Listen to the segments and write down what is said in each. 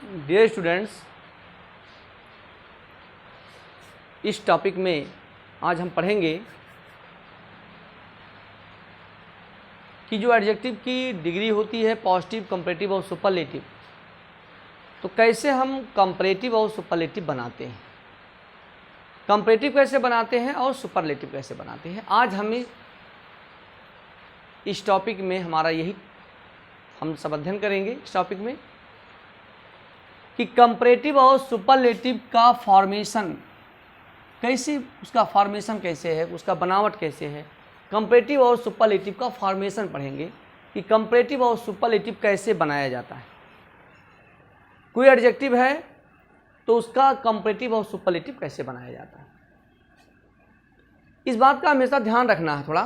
Dear students, इस topic में आज हम पढ़ेंगे कि जो एडजेक्टिव की डिग्री होती है पॉजिटिव, कंपैरेटिव और सुपरलेटिव, तो कैसे हम कंपैरेटिव और सुपरलेटिव बनाते हैं, कंपैरेटिव कैसे बनाते हैं और सुपरलेटिव कैसे बनाते हैं। आज हम इस टॉपिक में हमारा यही हम सब अध्ययन करेंगे इस टॉपिक में कि कंपैरेटिव और सुपरलेटिव का फॉर्मेशन कैसे, उसका फॉर्मेशन कैसे है, उसका बनावट कैसे है। कंपैरेटिव और सुपरलेटिव का फॉर्मेशन पढ़ेंगे कि कंपैरेटिव और सुपरलेटिव कैसे बनाया जाता है। कोई एडजेक्टिव है तो उसका कंपैरेटिव और सुपरलेटिव कैसे बनाया जाता है। इस बात का हमेशा ध्यान रखना है थोड़ा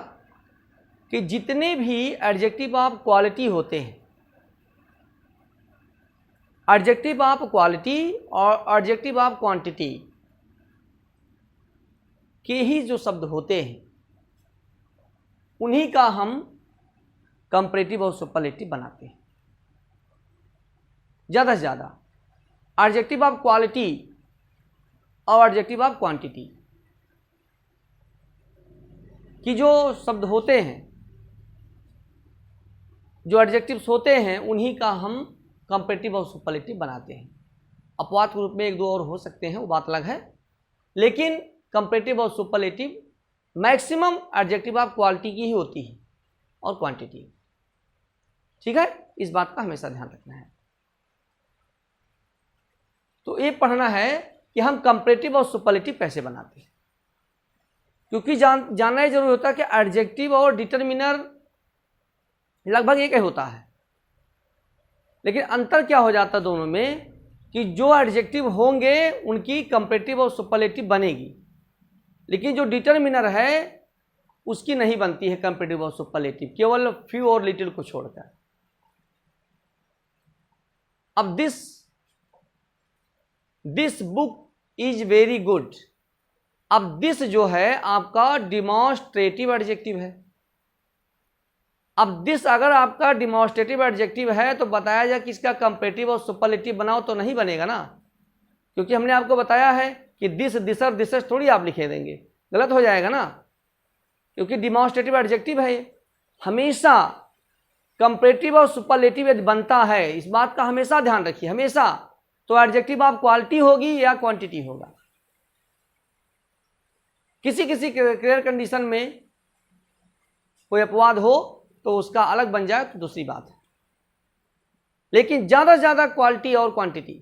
कि जितने भी एडजेक्टिव ऑफ क्वालिटी होते हैं, एडजेक्टिव ऑफ क्वालिटी और एडजेक्टिव ऑफ क्वांटिटी के ही जो शब्द होते हैं उन्हीं का हम कंपैरेटिव और सुपरलेटिव बनाते हैं। ज़्यादा से ज़्यादा एडजेक्टिव ऑफ क्वालिटी और एडजेक्टिव ऑफ क्वांटिटी की जो शब्द होते हैं, जो एडजेक्टिव्स होते हैं, उन्हीं का हम कंपैरेटिव और सुपरलेटिव बनाते हैं। अपवाद के रूप में एक दो और हो सकते हैं, वो बात अलग है, लेकिन कंपैरेटिव और superlative maximum adjective of quality की ही होती है और क्वांटिटी। ठीक है, इस बात का हमेशा ध्यान रखना है। तो ये पढ़ना है कि हम कंपैरेटिव और सुपरलेटिव कैसे बनाते हैं, क्योंकि जानना ही जरूरी होता है कि एडजेक्टिव और डिटरमिनर लगभग एक ही होता है, लेकिन अंतर क्या हो जाता है दोनों में कि जो एडजेक्टिव होंगे उनकी कंपैरेटिव और सुपरलेटिव बनेगी, लेकिन जो डिटरमिनर है उसकी नहीं बनती है कंपैरेटिव और सुपरलेटिव, केवल फ्यू और लिटिल को छोड़कर। अब this book is very good. अब दिस जो है आपका डिमॉन्स्ट्रेटिव एडजेक्टिव है। अब दिस अगर आपका डिमॉन्स्ट्रेटिव एडजेक्टिव है तो बताया जाए कि इसका कंपैरेटिव और सुपरलेटिव बनाओ तो नहीं बनेगा ना, क्योंकि हमने आपको बताया है कि दिस, दिसर, दिसस थोड़ी आप लिखे देंगे, गलत हो जाएगा ना, क्योंकि डिमॉन्स्ट्रेटिव एडजेक्टिव है। हमेशा कंपैरेटिव और सुपरलेटिव यदि बनता है, इस बात का हमेशा ध्यान रखिए, हमेशा तो एडजेक्टिव ऑफ क्वालिटी होगी या क्वांटिटी होगा। किसी किसी क्लियर कंडीशन में कोई अपवाद हो तो उसका अलग बन जाए तो दूसरी बात है, लेकिन ज्यादा से ज्यादा क्वालिटी और क्वांटिटी,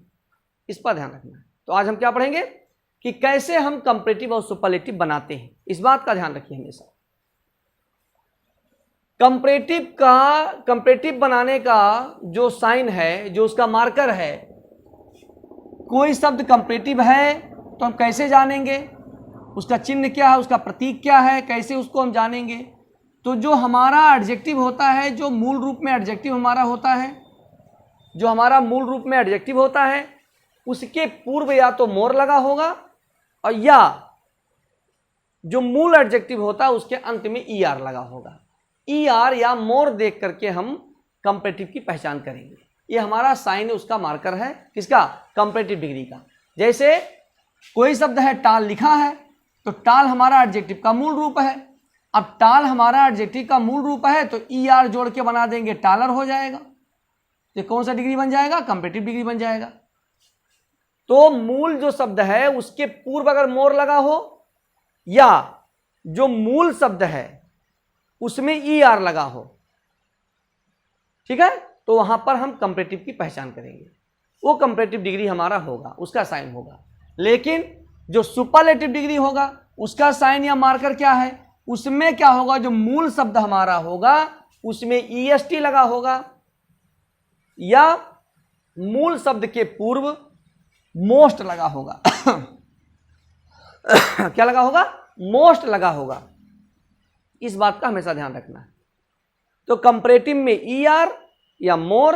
इस पर ध्यान रखना है। तो आज हम क्या पढ़ेंगे कि कैसे हम कंपैरेटिव और सुपरलेटिव बनाते हैं, इस बात का ध्यान रखिए हमेशा। कंपैरेटिव बनाने का जो साइन है, जो उसका मार्कर है, कोई शब्द कंपैरेटिव है तो हम कैसे जानेंगे, उसका चिन्ह क्या है, उसका प्रतीक क्या है, कैसे उसको हम जानेंगे। तो जो हमारा एडजेक्टिव होता है, जो मूल रूप में एडजेक्टिव हमारा होता है, जो हमारा मूल रूप में एडजेक्टिव होता है, उसके पूर्व या तो मोर लगा होगा और या जो मूल एडजेक्टिव होता है उसके अंत में ईआर लगा होगा। ईआर या मोर देख करके हम कंपैरेटिव की पहचान करेंगे। ये हमारा साइन, उसका मार्कर है, किसका, कंपैरेटिव डिग्री का। जैसे कोई शब्द है टाल लिखा है तो टाल हमारा एडजेक्टिव का मूल रूप है। अब टाल हमारा एडजेक्टिव का मूल रूप है तो ईआर जोड़ के बना देंगे, टालर हो जाएगा। ये कौन सा डिग्री बन जाएगा, कंपैरेटिव डिग्री बन जाएगा। तो मूल जो शब्द है उसके पूर्व अगर मोर लगा हो या जो मूल शब्द है उसमें ईआर लगा हो, ठीक है, तो वहां पर हम कंपैरेटिव की पहचान करेंगे, वो कंपैरेटिव डिग्री हमारा होगा, उसका साइन होगा। लेकिन जो सुपरलेटिव डिग्री होगा उसका साइन या मार्कर क्या है, उसमें क्या होगा, जो मूल शब्द हमारा होगा उसमें ईएसटी लगा होगा या मूल शब्द के पूर्व मोस्ट लगा होगा क्या लगा होगा, मोस्ट लगा होगा। इस बात का हमेशा ध्यान रखना है। तो कंपैरेटिव में ईआर या मोर,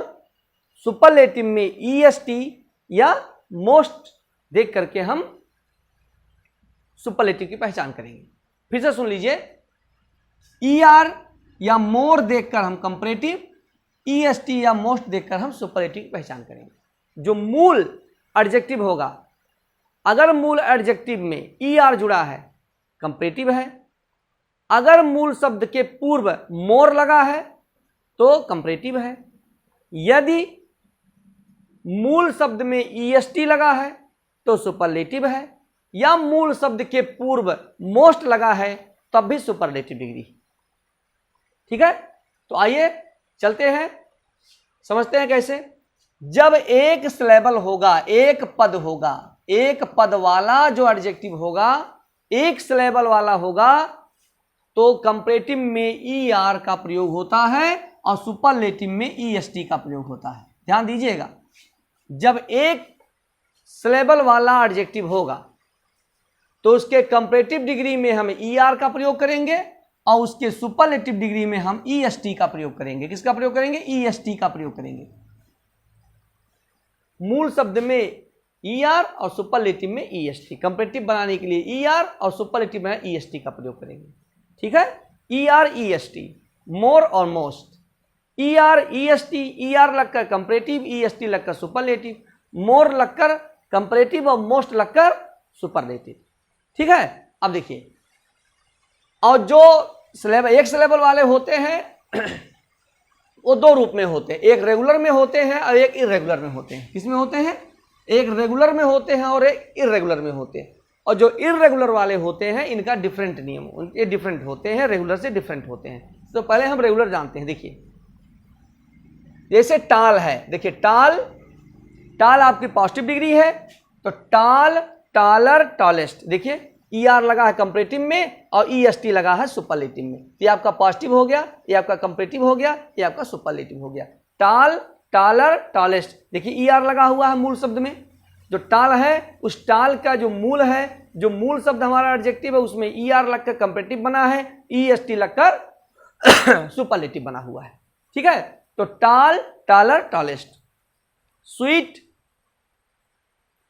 सुपरलेटिव में ईएसटी या मोस्ट देख करके हम सुपरलेटिव की पहचान करेंगे। फिर से सुन लीजिए, ईआर या मोर देखकर हम कंपैरेटिव, ईएसटी या मोस्ट देखकर हम सुपरलेटिव की पहचान करेंगे। जो मूल एडजेक्टिव होगा, अगर मूल एडजेक्टिव में ER जुड़ा है कंपैरेटिव है, अगर मूल शब्द के पूर्व मोर लगा है तो कंपैरेटिव है, यदि मूल शब्द में EST लगा है तो सुपरलेटिव है, या मूल शब्द के पूर्व मोस्ट लगा है तब भी सुपरलेटिव डिग्री। ठीक है, तो आइए चलते हैं, समझते हैं कैसे। जब एक सिलेबल होगा, एक पद होगा, एक पद वाला जो एडजेक्टिव होगा एक सिलेबल वाला होगा तो कंपैरेटिव में ER का प्रयोग होता है और सुपरलेटिव में EST का प्रयोग होता है। ध्यान दीजिएगा, जब एक सिलेबल वाला एडजेक्टिव होगा तो उसके कंपैरेटिव डिग्री में हम ER का प्रयोग करेंगे और उसके सुपरलेटिव डिग्री में हम EST का प्रयोग करेंगे। किसका प्रयोग करेंगे? EST का प्रयोग करेंगे। मूल शब्द में ER और सुपरलेटिव में EST, कंपैरेटिव बनाने के लिए ER और सुपरलेटिव में EST का प्रयोग करेंगे। ठीक है, ER EST, मोर और मोस्ट, ER EST, ER लगकर कंपैरेटिव, EST लगकर सुपरलेटिव, मोर लगकर कंपैरेटिव और मोस्ट लगकर सुपरलेटिव। ठीक है, अब देखिए, और जो सिलेबल एक सिलेबल वाले होते हैं वो दो रूप में होते हैं, एक रेगुलर में होते हैं और एक इरेगुलर में होते हैं। किसमें होते हैं? एक रेगुलर में होते हैं और एक इरेगुलर में होते हैं। और जो इरेगुलर वाले होते हैं इनका डिफरेंट नियम, उनके डिफरेंट होते हैं, रेगुलर से डिफरेंट होते हैं। तो पहले हम रेगुलर जानते हैं। देखिए, जैसे टाल है, देखिए टाल, टाल आपकी पॉजिटिव डिग्री है तो टाल, टालर, टॉलेस्ट। देखिए ER लगा है कंपैरेटिव में और EST लगा है सुपरलेटिव में। ये आपका पॉजिटिव हो गया, ये आपका कंपैरेटिव हो गया, ये आपका सुपरलेटिव हो गया। टाल, टालर, टॉलेस्ट। देखिए ER लगा हुआ है मूल शब्द में, जो टाल है उस टाल का जो मूल है, जो मूल शब्द हमारा एडजेक्टिव है उसमें ER लगकर कंपैरेटिव बना है, EST लगकर सुपरलेटिव बना हुआ है। ठीक है, तो टाल, टालर, टॉलेस्ट। स्वीट,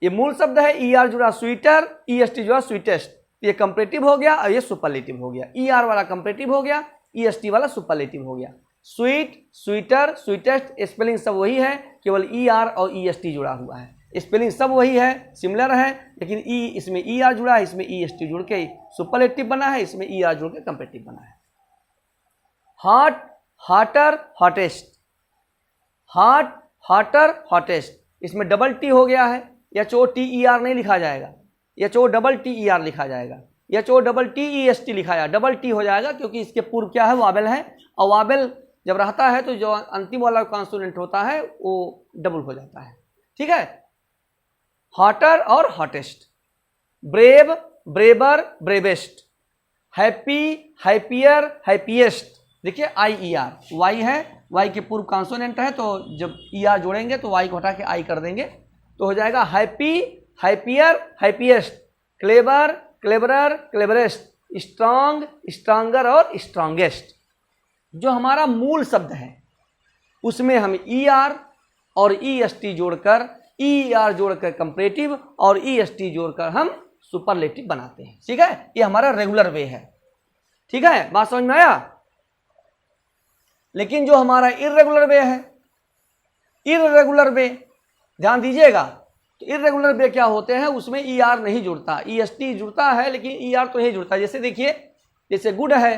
ये मूल शब्द है, ER जुड़ा स्वीटर, EST जुड़ा स्वीटेस्ट, ये कंपैरेटिव हो गया और ये सुपरलेटिव हो गया। ER वाला कंपैरेटिव हो गया, EST वाला सुपरलेटिव हो गया। स्वीट, स्वीटर, स्वीटेस्ट, स्पेलिंग सब वही है, केवल ER और EST जुड़ा हुआ है। स्पेलिंग सब वही है, सिमिलर है, लेकिन इसमें ER जुड़ा है, इसमें EST जुड़ के सुपरलेटिव बना है, इसमें ER जुड़ के कंपैरेटिव बना है। Hot, hotter, hottest, hot, hotter, hottest, इसमें डबल T हो गया है, HOTER नहीं लिखा जाएगा, HOTTER लिखा जाएगा, HOTTEST लिखा जाएगा। डबल T हो जाएगा क्योंकि इसके पूर्व क्या है? वावेल है, और वावेल जब रहता है तो जो अंतिम वाला कॉन्सोनेंट होता है वो डबल हो जाता है। ठीक है, हॉटर और hottest. Brave, braver, bravest. Happy, happier, happiest. देखिए IER, Y है, Y के पूर्व कॉन्सोनेंट है, तो जब ER जोड़ेंगे तो Y को हटा के I कर देंगे तो हो जाएगा happy, happier, happiest. Clever, cleverer, cleverest. Strong, stronger और स्ट्रांगेस्ट। जो हमारा मूल शब्द है उसमें हम ER और EST जोड़कर, ER जोड़कर कंपैरेटिव और EST जोड़कर हम सुपरलेटिव बनाते हैं। ठीक है, ये हमारा रेगुलर वे है। ठीक है, बात समझ में आया? लेकिन जो हमारा इरेगुलर वे है, इरेगुलर वे ध्यान दीजिएगा, तो इरेगुलर वे क्या होते हैं? उसमें ER नहीं जुड़ता, EST जुड़ता है लेकिन ER तो नहीं जुड़ता। जैसे देखिए, जैसे गुड है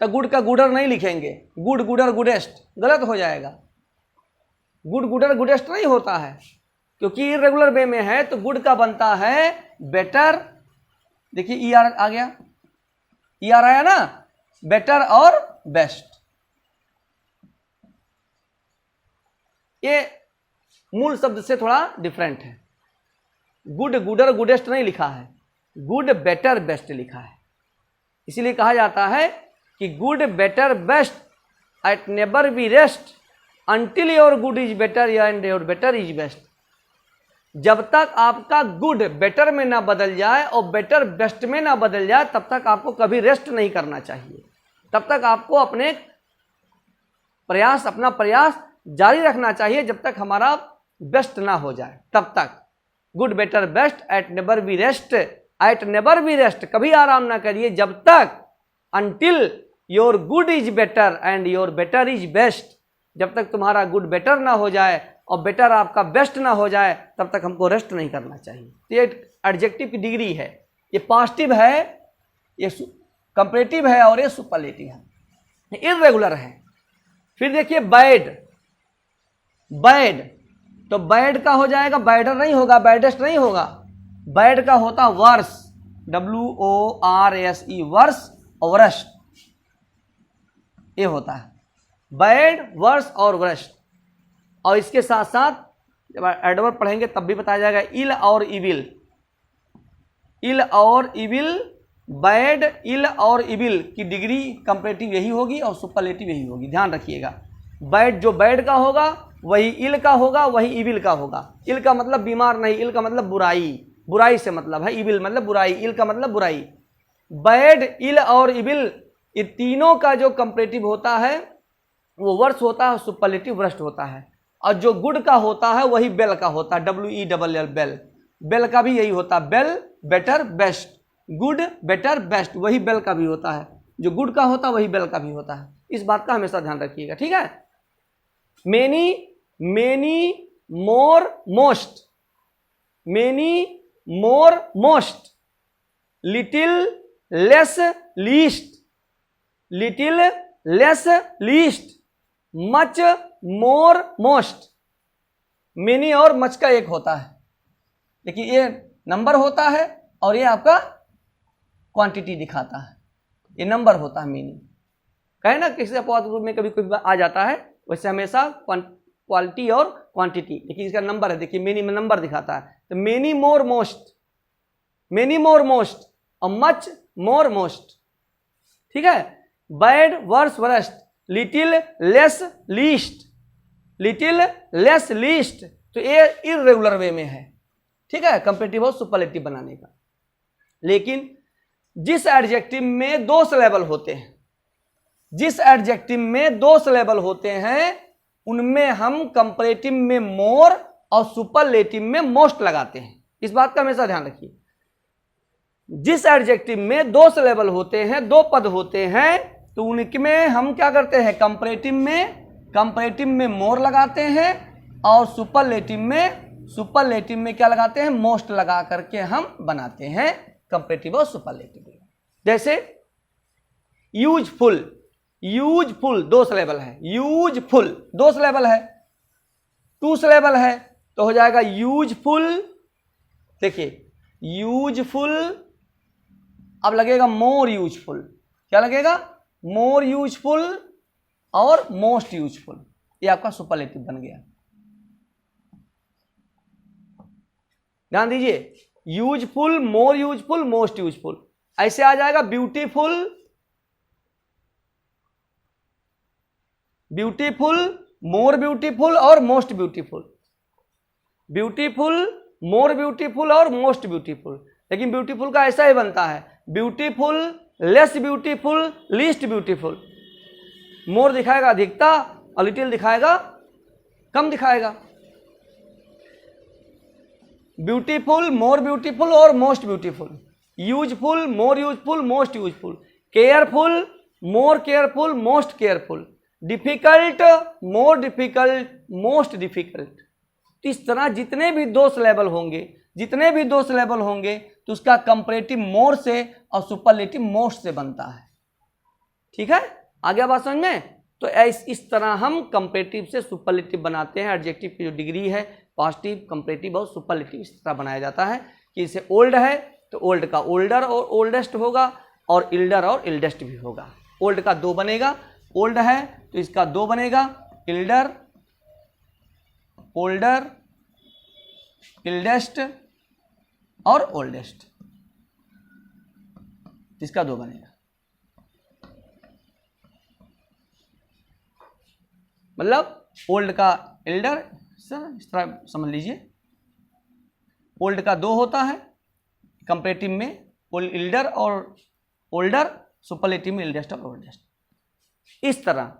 तो गुड का गुडर नहीं लिखेंगे, गुड, गुडर, गुडेस्ट, गलत हो जाएगा। गुड, गुडर, गुडेस्ट नहीं होता है क्योंकि इरेगुलर वे में है, तो गुड का बनता है बेटर। देखिए ER आ गया, ER आया ना, बेटर और बेस्ट। ये मूल शब्द से थोड़ा डिफरेंट है। गुड, गुडर, गुडेस्ट नहीं लिखा है, गुड, बेटर, बेस्ट लिखा है। इसीलिए कहा जाता है कि good, better, best at never be rest until your good is better and your better is best. जब तक आपका गुड बेटर में ना बदल जाए और बेटर बेस्ट में ना बदल जाए तब तक आपको कभी रेस्ट नहीं करना चाहिए। तब तक आपको अपने प्रयास, अपना प्रयास जारी रखना चाहिए जब तक हमारा बेस्ट ना हो जाए तब तक। Good, better, best at never be rest, at never be rest, कभी आराम ना करिए जब तक, until your good is better and your better is best, जब तक तुम्हारा गुड बेटर ना हो जाए और बेटर आपका बेस्ट ना हो जाए तब तक हमको रेस्ट नहीं करना चाहिए। तो ये एडजेक्टिव की डिग्री है, ये पॉजिटिव है, ये कंपैरेटिव है और ये सुपरलेटिव है, इर्रेगुलर है। फिर देखिए बैड, बैड तो बैड का हो जाएगा, बैडर नहीं होगा, बैडेस्ट नहीं होगा, बैड का होता वर्स, WORSE, वर्स और वर्स्ट, ये होता है बैड, वर्स और वर्स्ट। और इसके साथ साथ जब एडवर्ब पढ़ेंगे तब भी बताया जाएगा इल और इविल, इल और इविल, बैड, इल और इविल की डिग्री कंपैरेटिव यही होगी और सुपरलेटिव यही होगी, ध्यान रखिएगा। बैड जो बैड का होगा वही इल का होगा, वही इविल का होगा। इल का मतलब बीमार नहीं, इल का मतलब बुराई, बुराई से मतलब है, इविल मतलब बुराई, इल का मतलब बुराई। बैड, इल और इविल ये तीनों का जो कंपैरेटिव होता है वो वर्स होता है, सुपरलेटिव वर्स्ट होता है। और जो गुड का होता है वही बेल का होता है, WELL, बेल। बेल का भी यही होता है, well, better, best, good, better, best, वही बेल का भी होता है। जो गुड का होता है वही बेल का भी होता है, इस बात का हमेशा ध्यान रखिएगा, ठीक है। Many, many, more, most, many, more, most, little, less, least, little, less, least, much, more, most. Many और मच का एक होता है, देखिए ये नंबर होता है और ये आपका क्वांटिटी दिखाता है, ये नंबर होता है मेनी। कहे ना किसी अपवाद रूप में कभी कोई आ जाता है, वैसे हमेशा क्वालिटी और क्वांटिटी, देखिए इसका नंबर है, देखिए मेनी में नंबर दिखाता है। तो many more most, many more most और मच मोर मोस्ट, ठीक है। Bad, worse, worst, little, less, least, little, less, least, तो ये इर्रेगुलर वे में है, ठीक है, कंपैरेटिव और सुपरलेटिव बनाने का। लेकिन जिस एडजेक्टिव में दो सिलेबल होते हैं, जिस एडजेक्टिव में दो सिलेबल होते हैं उनमें हम कंपैरेटिव में मोर और सुपरलेटिव में मोस्ट लगाते हैं, इस बात का हमेशा ध्यान रखिए। जिस एडजेक्टिव में दो सिलेबल होते हैं, दो पद होते हैं, तो उनमें हम क्या करते हैं, कंपैरेटिव में मोर लगाते हैं और सुपरलेटिव में क्या लगाते हैं, मोस्ट लगा करके हम बनाते हैं कंपैरेटिव और सुपरलेटिव। जैसे यूजफुल, यूजफुल दो सिलेबल है, यूजफुल दो सिलेबल है, टू सिलेबल है तो हो जाएगा यूजफुल। देखिए यूजफुल, अब लगेगा मोर यूजफुल, क्या लगेगा, मोर यूजफुल और मोस्ट यूजफुल, ये आपका सुपरलेटिव बन गया। ध्यान दीजिए, useful, more useful, most useful, ऐसे आ जाएगा ब्यूटीफुल, ब्यूटीफुल, मोर ब्यूटीफुल और most beautiful, beautiful, more beautiful और मोस्ट ब्यूटीफुल। लेकिन ब्यूटीफुल का ऐसा ही बनता है, beautiful, less beautiful, least beautiful. More दिखाएगा अधिकता और लिटिल दिखाएगा कम दिखाएगा। ब्यूटीफुल, मोर ब्यूटीफुल और most beautiful, useful, more useful, most useful, careful, more careful, most careful, difficult, more difficult, most difficult. इस तरह जितने भी दो सिलेबल होंगे तो उसका कंपैरेटिव मोर से और सुपरलेटिव मोस्ट से बनता है, ठीक है। आगे बात समझ में। तो इस तरह हम कंपैरेटिव से सुपरलेटिव बनाते हैं। एडजेक्टिव की जो डिग्री है पॉजिटिव, कंपैरेटिव और सुपरलेटिव इस तरह बनाया जाता है कि इसे ओल्ड है तो ओल्ड का ओल्डर और ओल्डेस्ट होगा और इल्डर और इल्डेस्ट भी होगा। ओल्ड का दो बनेगा, ओल्ड है तो इसका दो बनेगा, इल्डर, ओल्डर, इल्डेस्ट और ओल्डेस्ट, इसका दो बनेगा। मतलब ओल्ड का इल्डर, इस तरह समझ लीजिए, ओल्ड का दो होता है कंपैरेटिव में, इल्डर और ओल्डर, सुपरलेटिव में इल्डेस्ट और ओल्डेस्ट। इस तरह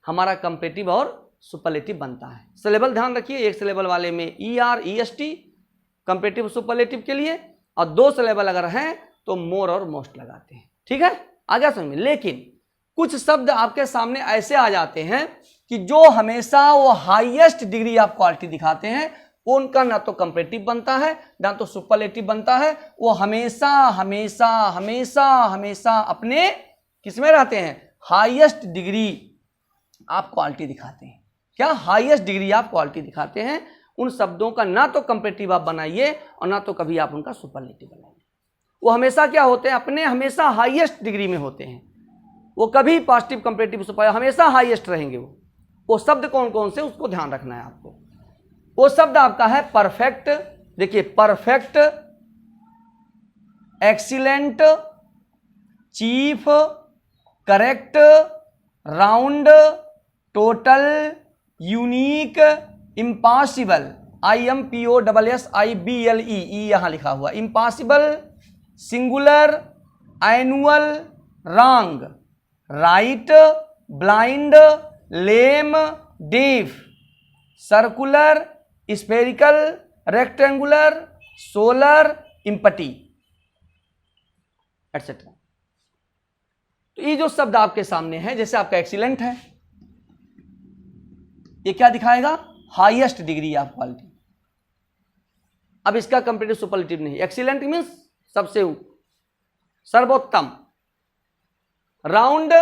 हमारा कंपैरेटिव और सुपरलेटिव बनता है। सिलेबल ध्यान रखिए, एक सिलेबल वाले में ER EST कंपैरेटिव सुपरलेटिव के लिए, और दो सिलेबल अगर हैं तो मोर और मोस्ट लगाते हैं, ठीक है। आगे समझ में। लेकिन कुछ शब्द आपके सामने ऐसे आ जाते हैं कि जो हमेशा वो हाईएस्ट डिग्री ऑफ क्वालिटी दिखाते हैं, उनका ना तो कंपैरेटिव बनता है ना तो सुपरलेटिव बनता है। वो हमेशा हमेशा हमेशा हमेशा अपने किसमें रहते हैं, हाईएस्ट डिग्री ऑफ क्वालिटी दिखाते हैं। क्या, हाईएस्ट डिग्री ऑफ क्वालिटी दिखाते हैं। उन शब्दों का ना तो कंपैरेटिव आप बनाइए और ना तो कभी आप उनका सुपरलेटिव बनाइए। वो हमेशा क्या होते हैं, अपने हमेशा हाईएस्ट डिग्री में होते हैं। वो कभी पॉजिटिव कंपैरेटिव सुपर हमेशा हाईएस्ट रहेंगे। वो शब्द कौन कौन से, उसको ध्यान रखना है आपको। वो शब्द आपका है परफेक्ट, देखिए perfect, excellent, chief, correct, round, total, unique, impossible, IMPOSSIBLE यहां लिखा हुआ, impossible, singular, annual, wrong, right, blind, lame, deaf, circular, spherical, rectangular, solar, empty etcetera. तो ये जो शब्द आपके सामने है, जैसे आपका एक्सीलेंट है, ये क्या दिखाएगा, हाईएस्ट डिग्री ऑफ क्वालिटी। अब इसका कंपैरेटिव सुपरलेटिव नहीं, एक्सीलेंट मींस सबसे सर्वोत्तम। राउंड,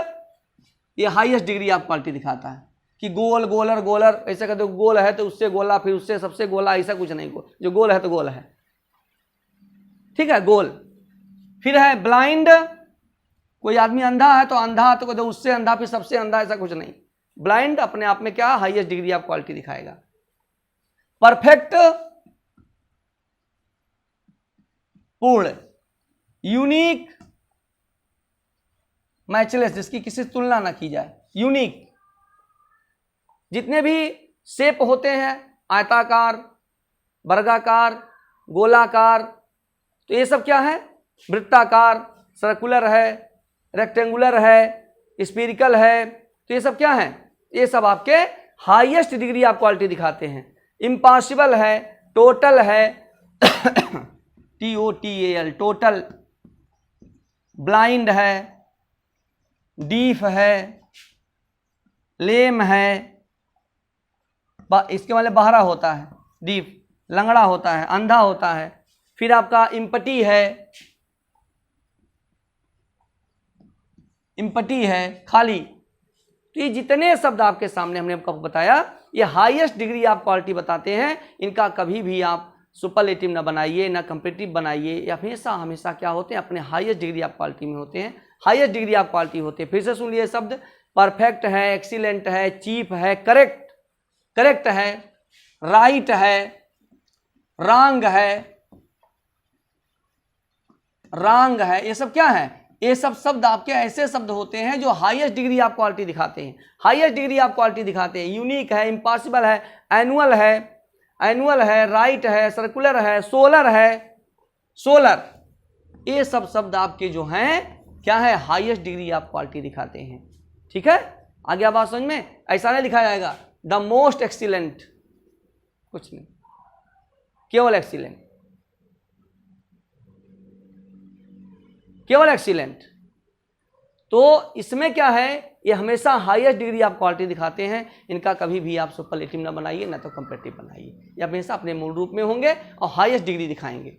ये हाईएस्ट डिग्री ऑफ क्वालिटी दिखाता है कि गोल, गोलर, गोलर, ऐसा कहते हो, गोल है तो उससे गोला, फिर उससे सबसे गोला, ऐसा कुछ नहीं। गोल जो गोल है तो गोल है, ठीक है, गोल। फिर है ब्लाइंड, कोई आदमी अंधा है तो अंधा, तो कहते उससे अंधा फिर सबसे अंधा, ऐसा कुछ नहीं। ब्लाइंड अपने आप में क्या, हाईएस्ट डिग्री ऑफ क्वालिटी दिखाएगा। परफेक्ट, पूर्ण, यूनिक, मैचलेस, जिसकी किसी से तुलना ना की जाए, यूनिक। जितने भी शेप होते हैं, आयताकार, वर्गाकार, गोलाकार, तो ये सब क्या है, वृत्ताकार, सर्कुलर है, रेक्टेंगुलर है, स्फेरिकल है, तो ये सब क्या है, ये सब आपके हाईएस्ट डिग्री ऑफ क्वालिटी दिखाते हैं। इम्पॉसिबल है, टोटल है TOTAL, टोटल, ब्लाइंड है, डीफ है, लेम है, इसके मतलब बहरा होता है, डीफ लंगड़ा होता है, अंधा होता है। फिर आपका इम्पटी है, इम्पटी है, खाली। तो ये जितने शब्द आपके सामने हमने आपको बताया, ये हाईएस्ट डिग्री ऑफ क्वालिटी बताते हैं। इनका कभी भी आप सुपरलेटिव ना बनाइए, ना कंपैरेटिव बनाइए। या हमेशा हमेशा क्या होते हैं, अपने हाईएस्ट डिग्री ऑफ क्वालिटी में होते हैं, हाईएस्ट डिग्री ऑफ क्वालिटी होते हैं। फिर से सुन लिए शब्द, परफेक्ट है, एक्सीलेंट है, चीफ है, करेक्ट, करेक्ट है, राइट है, रॉन्ग है, रॉन्ग है, ये सब क्या है, ये सब शब्द आपके ऐसे शब्द होते हैं जो हाईएस्ट डिग्री ऑफ क्वालिटी दिखाते हैं, हाईएस्ट डिग्री ऑफ क्वालिटी दिखाते हैं। यूनिक है, इम्पॉसिबल है, एनुअल है, एनुअल है, राइट है, सर्कुलर है, सोलर है, सोलर, ये सब शब्द आपके जो हैं क्या है, हाईएस्ट डिग्री ऑफ क्वालिटी दिखाते हैं। ठीक है, आगे आप बात समझ में, ऐसा नहीं लिखा जाएगा द मोस्ट एक्सीलेंट, कुछ नहीं, केवल एक्सीलेंट, केवल एक्सीलेंट। तो इसमें क्या है, ये हमेशा हाईएस्ट डिग्री ऑफ क्वालिटी दिखाते हैं। इनका कभी भी आप सुपरलेटिव ना बनाइए, ना तो कंपैरेटिव बनाइए। ये हमेशा अपने मूल रूप में होंगे और हाईएस्ट डिग्री दिखाएंगे,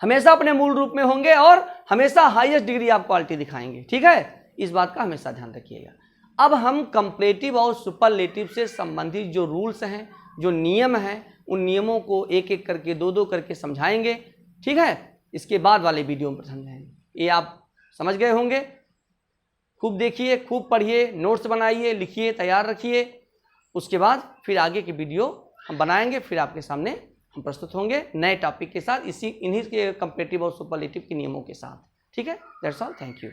हमेशा अपने मूल रूप में होंगे और हमेशा हाईएस्ट डिग्री ऑफ क्वालिटी दिखाएंगे। ठीक है, इस बात का हमेशा ध्यान रखिएगा। अब हम कंपैरेटिव और सुपरलेटिव से संबंधित जो रूल्स हैं, जो नियम हैं, उन नियमों को एक एक करके, दो दो करके समझाएंगे। ठीक है, इसके बाद वाले वीडियो में समझाएंगे। ये आप समझ गए होंगे। खूब देखिए, खूब पढ़िए, नोट्स बनाइए, लिखिए, तैयार रखिए। उसके बाद फिर आगे की वीडियो हम बनाएंगे, फिर आपके सामने हम प्रस्तुत होंगे नए टॉपिक के साथ, इन्हीं के कंपैरेटिव और सुपरलेटिव के नियमों के साथ। ठीक है, दैट्स ऑल, थैंक यू।